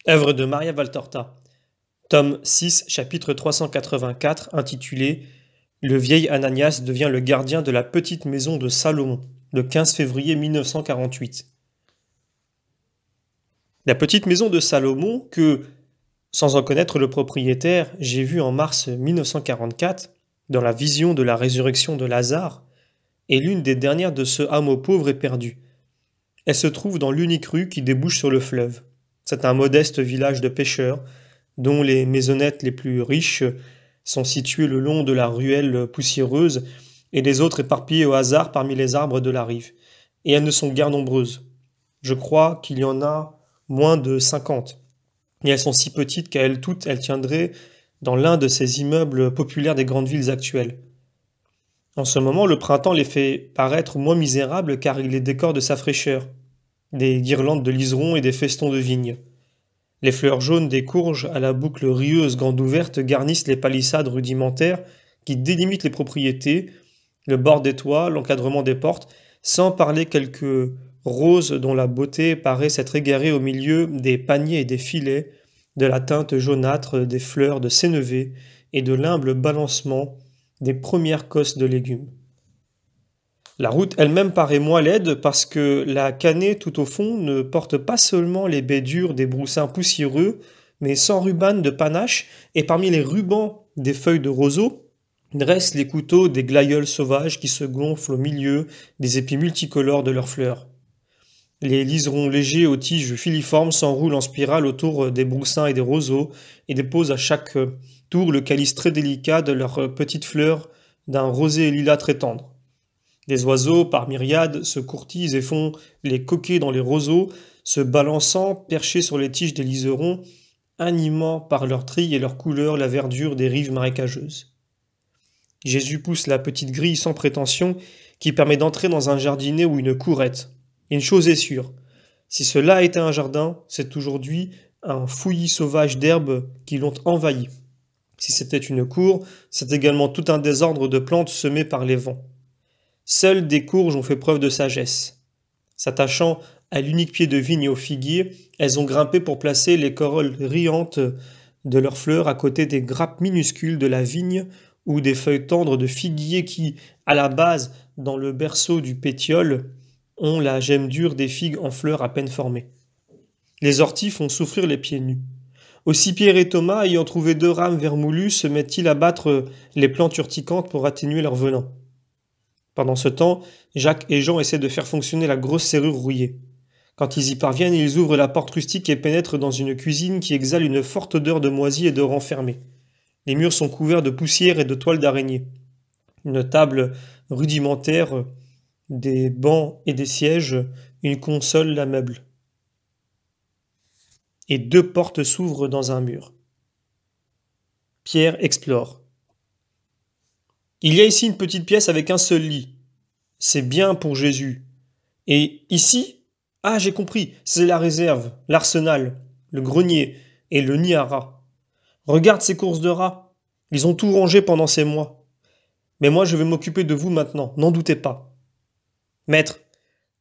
Œuvre de Maria Valtorta. Tome 6, chapitre 384, intitulé Le vieil Ananias devient le gardien de la petite maison de Salomon, le 15 février 1948. La petite maison de Salomon que, sans en connaître le propriétaire, j'ai vue en mars 1944, dans la vision de la résurrection de Lazare, est l'une des dernières de ce hameau pauvre et perdu. Elle se trouve dans l'unique rue qui débouche sur le fleuve. C'est un modeste village de pêcheurs, dont les maisonnettes les plus riches sont situées le long de la ruelle poussiéreuse et les autres éparpillées au hasard parmi les arbres de la rive. Et elles ne sont guère nombreuses. Je crois qu'il y en a moins de 50. Et elles sont si petites qu'à elles toutes, elles tiendraient dans l'un de ces immeubles populaires des grandes villes actuelles. En ce moment, le printemps les fait paraître moins misérables car il les décore de sa fraîcheur. Des guirlandes de liserons et des festons de vignes. Les fleurs jaunes des courges à la boucle rieuse grande ouverte garnissent les palissades rudimentaires qui délimitent les propriétés, le bord des toits, l'encadrement des portes, sans parler quelques roses dont la beauté paraît s'être égarée au milieu des paniers et des filets, de la teinte jaunâtre des fleurs de sénévé et de l'humble balancement des premières cosses de légumes. La route elle-même paraît moins laide parce que la canée tout au fond ne porte pas seulement les baies dures des broussins poussiéreux, mais sans rubanes de panache, et parmi les rubans des feuilles de roseau, dressent les couteaux des glaïeuls sauvages qui se gonflent au milieu des épis multicolores de leurs fleurs. Les liserons légers aux tiges filiformes s'enroulent en spirale autour des broussins et des roseaux et déposent à chaque tour le calice très délicat de leurs petites fleurs d'un rosé lilas très tendre. Des oiseaux, par myriades, se courtisent et font les coquets dans les roseaux, se balançant, perchés sur les tiges des liserons, animant par leur trille et leur couleur la verdure des rives marécageuses. Jésus pousse la petite grille sans prétention qui permet d'entrer dans un jardinet ou une courette. Une chose est sûre, si cela était un jardin, c'est aujourd'hui un fouillis sauvage d'herbes qui l'ont envahi. Si c'était une cour, c'est également tout un désordre de plantes semées par les vents. Seules des courges ont fait preuve de sagesse. S'attachant à l'unique pied de vigne et au figuier, elles ont grimpé pour placer les corolles riantes de leurs fleurs à côté des grappes minuscules de la vigne ou des feuilles tendres de figuier qui, à la base, dans le berceau du pétiole, ont la gemme dure des figues en fleurs à peine formées. Les orties font souffrir les pieds nus. Aussi Pierre et Thomas, ayant trouvé 2 rames vermoulues, se mettent-ils à battre les plantes urticantes pour atténuer leur venin. Pendant ce temps, Jacques et Jean essaient de faire fonctionner la grosse serrure rouillée. Quand ils y parviennent, ils ouvrent la porte rustique et pénètrent dans une cuisine qui exhale une forte odeur de moisi et de renfermé. Les murs sont couverts de poussière et de toiles d'araignée. Une table rudimentaire, des bancs et des sièges, une console la meuble. Et 2 portes s'ouvrent dans un mur. Pierre explore. Il y a ici une petite pièce avec un seul lit. C'est bien pour Jésus. Et ici, ah, j'ai compris, c'est la réserve, l'arsenal, le grenier et le nid à rats. Regarde ces courses de rats. Ils ont tout rangé pendant ces mois. Mais moi, je vais m'occuper de vous maintenant, n'en doutez pas. Maître,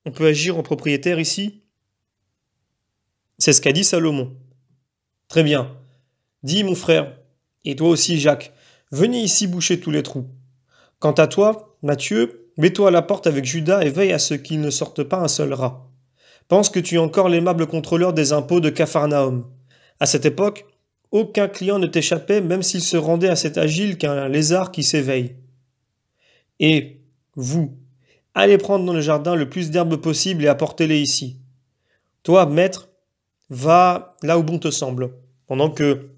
on peut agir en propriétaire ici? C'est ce qu'a dit Salomon. Très bien. Dis, mon frère, et toi aussi, Jacques, venez ici boucher tous les trous. Quant à toi, Matthieu, mets-toi à la porte avec Judas et veille à ce qu'il ne sorte pas un seul rat. Pense que tu es encore l'aimable contrôleur des impôts de Capharnaüm. À cette époque, aucun client ne t'échappait, même s'il se rendait assez agile qu'un lézard qui s'éveille. Et, vous, allez prendre dans le jardin le plus d'herbes possible et apportez-les ici. Toi, maître, va là où bon te semble, pendant que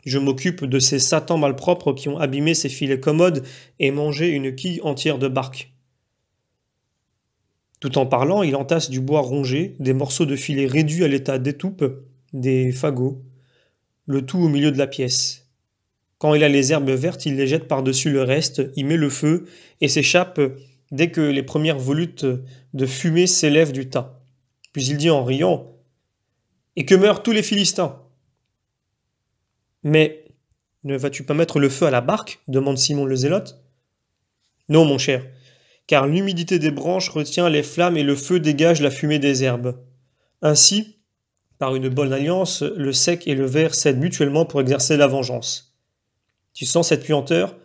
je m'occupe de ces satans malpropres qui ont abîmé ces filets commodes et mangé une quille entière de barque. Tout en parlant, il entasse du bois rongé, des morceaux de filets réduits à l'état d'étoupe, des fagots, le tout au milieu de la pièce. Quand il a les herbes vertes, il les jette par-dessus le reste, y met le feu et s'échappe dès que les premières volutes de fumée s'élèvent du tas. Puis il dit en riant « Et que meurent tous les Philistins !» « Mais ne vas-tu pas mettre le feu à la barque ?» demande Simon le Zélote. « Non, mon cher, car l'humidité des branches retient les flammes et le feu dégage la fumée des herbes. Ainsi, Par une bonne alliance, le sec et le ver s'aident mutuellement pour exercer la vengeance. Tu sens cette puanteur?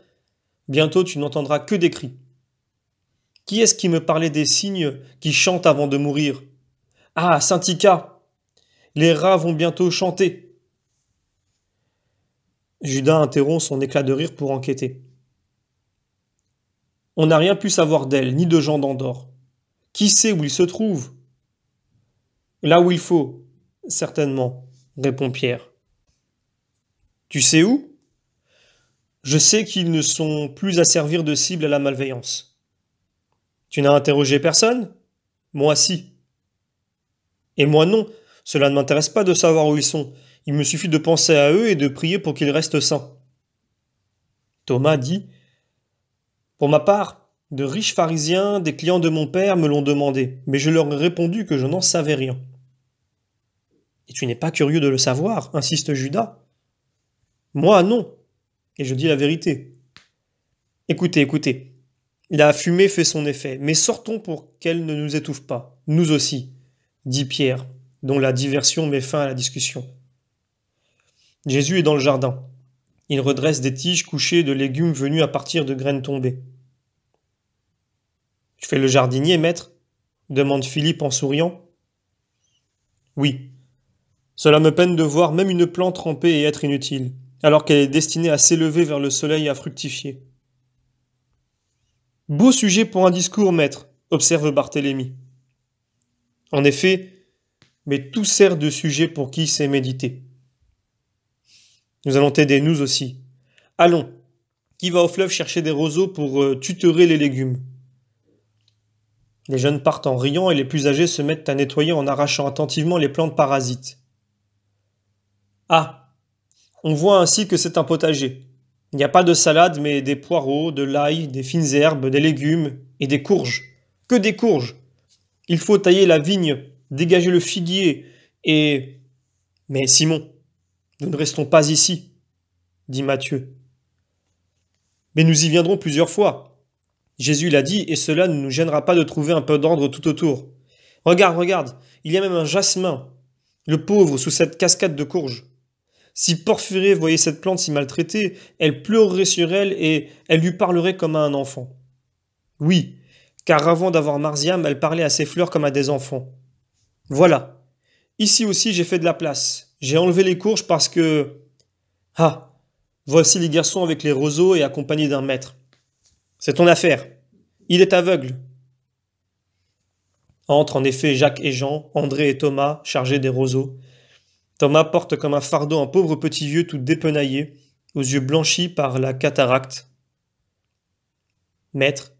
Bientôt tu n'entendras que des cris. Qui est-ce qui me parlait des cygnes qui chantent avant de mourir? Ah, Saint Ika! Les rats vont bientôt chanter. Judas interrompt son éclat de rire pour enquêter. On n'a rien pu savoir d'elle, ni de Jean d'Andorre. Qui sait où il se trouve? Là où il faut, certainement, répond Pierre. Tu sais où? Je sais qu'ils ne sont plus à servir de cible à la malveillance. Tu n'as interrogé personne? Moi si. Et moi non, cela ne m'intéresse pas de savoir où ils sont. Il me suffit de penser à eux et de prier pour qu'ils restent sains. Thomas dit: Pour ma part, de riches pharisiens, des clients de mon père me l'ont demandé, mais je leur ai répondu que je n'en savais rien. Et tu n'es pas curieux de le savoir, insiste Judas. Moi non, et je dis la vérité. Écoutez, écoutez. La fumée fait son effet, mais sortons pour qu'elle ne nous étouffe pas, nous aussi, dit Pierre, dont la diversion met fin à la discussion. Jésus est dans le jardin. Il redresse des tiges couchées de légumes venus à partir de graines tombées. Tu fais le jardinier, maître? Demande Philippe en souriant. Oui. Cela me peine de voir même une plante ramper et être inutile, alors qu'elle est destinée à s'élever vers le soleil et à fructifier. Beau sujet pour un discours, maître, observe Barthélemy. En effet, mais tout sert de sujet pour qui sait méditer. Nous allons t'aider, nous aussi. Allons, qui va au fleuve chercher des roseaux pour tutorer les légumes? Les jeunes partent en riant et les plus âgés se mettent à nettoyer en arrachant attentivement les plantes parasites. Ah, on voit ainsi que c'est un potager. Il n'y a pas de salade, mais des poireaux, de l'ail, des fines herbes, des légumes et des courges. Que des courges! Il faut tailler la vigne, dégager le figuier et... Mais Simon, nous ne restons pas ici, dit Matthieu. Mais nous y viendrons plusieurs fois. Jésus l'a dit, et cela ne nous gênera pas de trouver un peu d'ordre tout autour. Regarde, regarde, il y a même un jasmin, le pauvre sous cette cascade de courges. Si Porphyrée voyait cette plante si maltraitée, elle pleurerait sur elle et elle lui parlerait comme à un enfant. Oui, car avant d'avoir Marziam, elle parlait à ses fleurs comme à des enfants. Voilà. Ici aussi j'ai fait de la place. J'ai enlevé les courges parce que... Ah, voici les garçons avec les roseaux et accompagnés d'un maître. C'est ton affaire. Il est aveugle. Entrent en effet Jacques et Jean, André et Thomas, chargés des roseaux. Thomas porte comme un fardeau un pauvre petit vieux tout dépenaillé, aux yeux blanchis par la cataracte. Maître,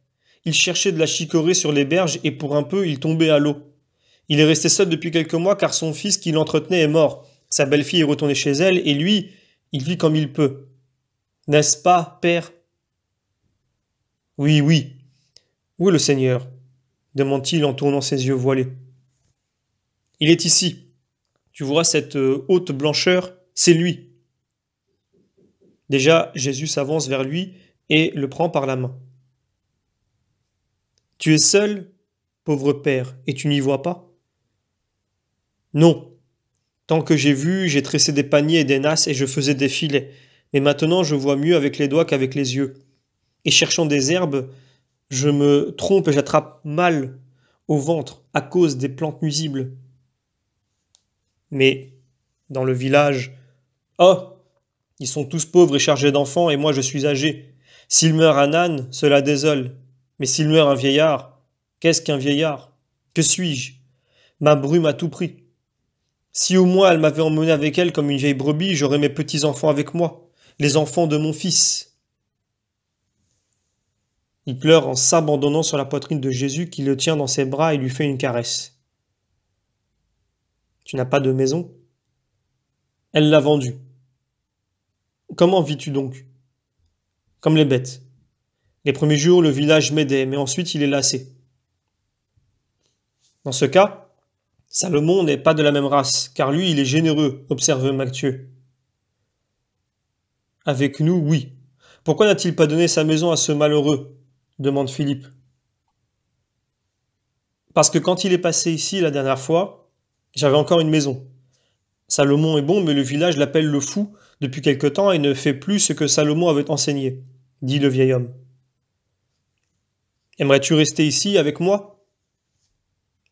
il cherchait de la chicorée sur les berges et pour un peu il tombait à l'eau. Il est resté seul depuis quelques mois car son fils qui l'entretenait est mort. Sa belle-fille est retournée chez elle et lui, il vit comme il peut. N'est-ce pas, père? Oui, oui. Où est le Seigneur? Demande-t-il en tournant ses yeux voilés. Il est ici. Tu vois cette haute blancheur, c'est lui. Déjà, Jésus s'avance vers lui et le prend par la main. Tu es seul, pauvre père, et tu n'y vois pas? Non. Tant que j'ai vu, j'ai tressé des paniers et des nasses et je faisais des filets. Mais maintenant, je vois mieux avec les doigts qu'avec les yeux. Et cherchant des herbes, je me trompe et j'attrape mal au ventre à cause des plantes nuisibles. Mais dans le village, oh, ils sont tous pauvres et chargés d'enfants, et moi je suis âgé. S'il meurt un âne, cela désole. Mais s'il meurt un vieillard, qu'est-ce qu'un vieillard? Que suis-je? Ma brume a tout pris. Si au moins elle m'avait emmené avec elle comme une vieille brebis, j'aurais mes petits-enfants avec moi, les enfants de mon fils. Il pleure en s'abandonnant sur la poitrine de Jésus qui le tient dans ses bras et lui fait une caresse. Tu n'as pas de maison? Elle l'a vendue. Comment vis-tu donc? Comme les bêtes. Les premiers jours, le village m'aidait, mais ensuite il est lassé. Dans ce cas, Salomon n'est pas de la même race, car lui, il est généreux, observe Matthieu. Avec nous, oui. Pourquoi n'a-t-il pas donné sa maison à ce malheureux? Demande Philippe. Parce que quand il est passé ici la dernière fois, j'avais encore une maison. Salomon est bon, mais le village l'appelle le fou depuis quelque temps et ne fait plus ce que Salomon avait enseigné, dit le vieil homme. Aimerais-tu rester ici avec moi?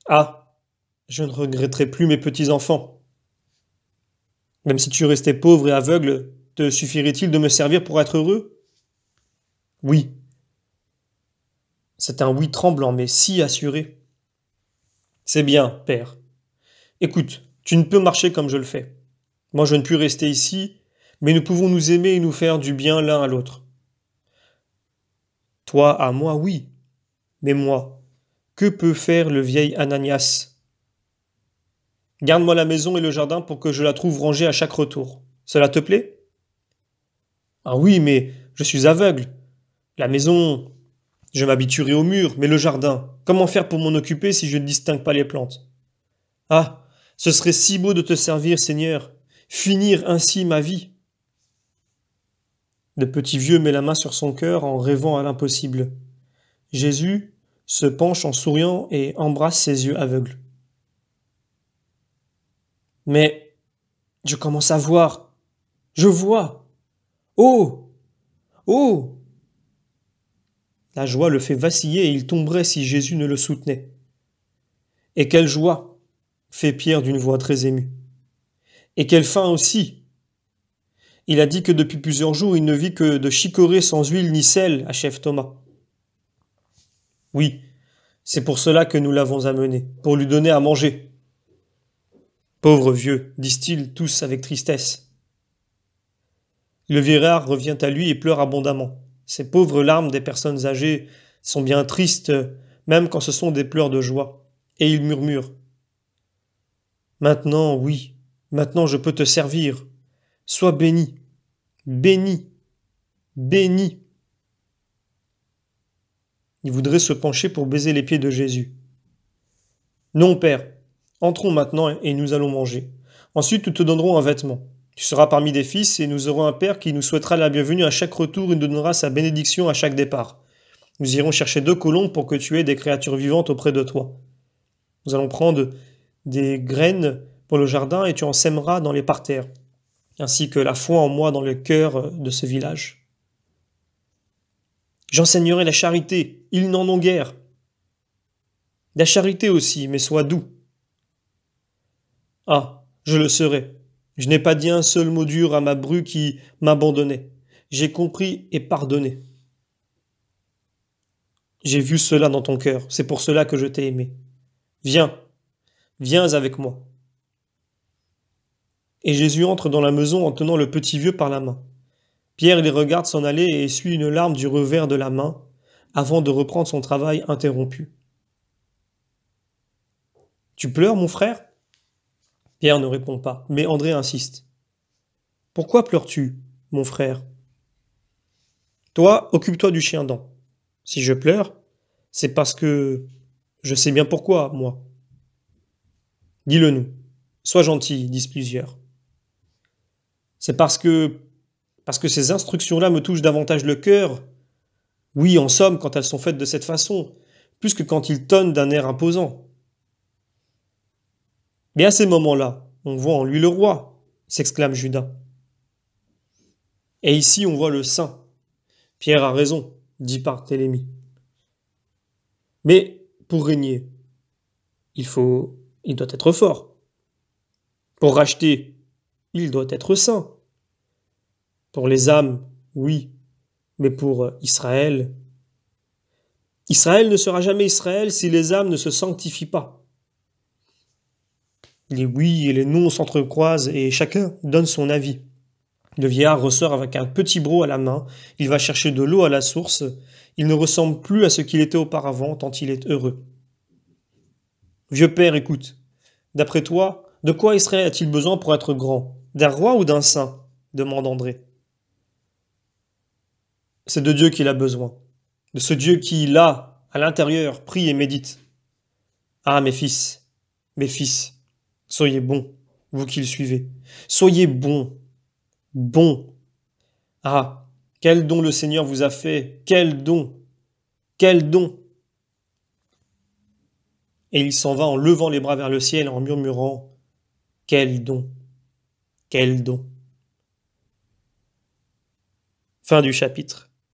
Ah, je ne regretterai plus mes petits-enfants. Même si tu restais pauvre et aveugle, te suffirait-il de me servir pour être heureux? Oui. C'est un oui tremblant, mais si assuré. C'est bien, père. Écoute, tu ne peux marcher comme je le fais. Moi, je ne puis rester ici, mais nous pouvons nous aimer et nous faire du bien l'un à l'autre. Toi à moi, oui. Mais moi, que peut faire le vieil Ananias? Garde-moi la maison et le jardin pour que je la trouve rangée à chaque retour. Cela te plaît? Ah oui, mais je suis aveugle. La maison, je m'habituerai au mur, mais le jardin, comment faire pour m'en occuper si je ne distingue pas les plantes? Ah, ce serait si beau de te servir, Seigneur, finir ainsi ma vie. Le petit vieux met la main sur son cœur en rêvant à l'impossible. Jésus se penche en souriant et embrasse ses yeux aveugles. Mais je commence à voir. Je vois. Oh! Oh! La joie le fait vaciller et il tomberait si Jésus ne le soutenait. Et quelle joie! Fait Pierre d'une voix très émue. Et quelle faim aussi! Il a dit que depuis plusieurs jours il ne vit que de chicorées sans huile ni sel, achève Thomas. Oui, c'est pour cela que nous l'avons amené, pour lui donner à manger. Pauvre vieux, disent-ils tous avec tristesse. Le vieillard revient à lui et pleure abondamment. Ces pauvres larmes des personnes âgées sont bien tristes, même quand ce sont des pleurs de joie. Et il murmure. Maintenant, oui, maintenant je peux te servir. Sois béni, béni, béni. Il voudrait se pencher pour baiser les pieds de Jésus. Non, Père, entrons maintenant et nous allons manger. Ensuite, nous te donnerons un vêtement. Tu seras parmi des fils et nous aurons un Père qui nous souhaitera la bienvenue à chaque retour et nous donnera sa bénédiction à chaque départ. Nous irons chercher 2 colombes pour que tu aies des créatures vivantes auprès de toi. Nous allons prendre des graines pour le jardin et tu en sèmeras dans les parterres, ainsi que la foi en moi dans le cœur de ce village. J'enseignerai la charité, ils n'en ont guère. La charité aussi, mais sois doux. Ah, je le serai. Je n'ai pas dit un seul mot dur à ma bru qui m'abandonnait. J'ai compris et pardonné. J'ai vu cela dans ton cœur, c'est pour cela que je t'ai aimé. Viens, viens avec moi. Et Jésus entre dans la maison en tenant le petit vieux par la main. Pierre les regarde s'en aller et essuie une larme du revers de la main avant de reprendre son travail interrompu. Tu pleures, mon frère? Pierre ne répond pas, mais André insiste. Pourquoi pleures-tu, mon frère? Toi, occupe-toi du chien-dent. Si je pleure, c'est parce que je sais bien pourquoi, moi. Dis-le-nous. Sois gentil, disent plusieurs. C'est parce que ces instructions-là me touchent davantage le cœur. Oui, en somme, quand elles sont faites de cette façon, plus que quand ils tonnent d'un air imposant. Mais à ces moments-là, on voit en lui le roi, s'exclame Judas. Et ici, on voit le saint. Pierre a raison, dit Barthélemy. Mais pour régner, il doit être fort. Pour racheter, il doit être saint. Pour les âmes, oui, mais pour Israël, Israël ne sera jamais Israël si les âmes ne se sanctifient pas. Les oui et les non s'entrecroisent et chacun donne son avis. Le vieillard ressort avec un petit broc à la main, il va chercher de l'eau à la source, il ne ressemble plus à ce qu'il était auparavant tant il est heureux. Vieux père, écoute, d'après toi, de quoi Israël a-t-il besoin pour être grand? D'un roi ou d'un saint? Demande André. C'est de Dieu qu'il a besoin, de ce Dieu qui, là, à l'intérieur, prie et médite. Ah, mes fils, soyez bons, vous qui le suivez. Soyez bons, bons. Ah, quel don le Seigneur vous a fait, quel don, quel don. Et il s'en va en levant les bras vers le ciel en murmurant, quel don. Quel don! Fin du chapitre.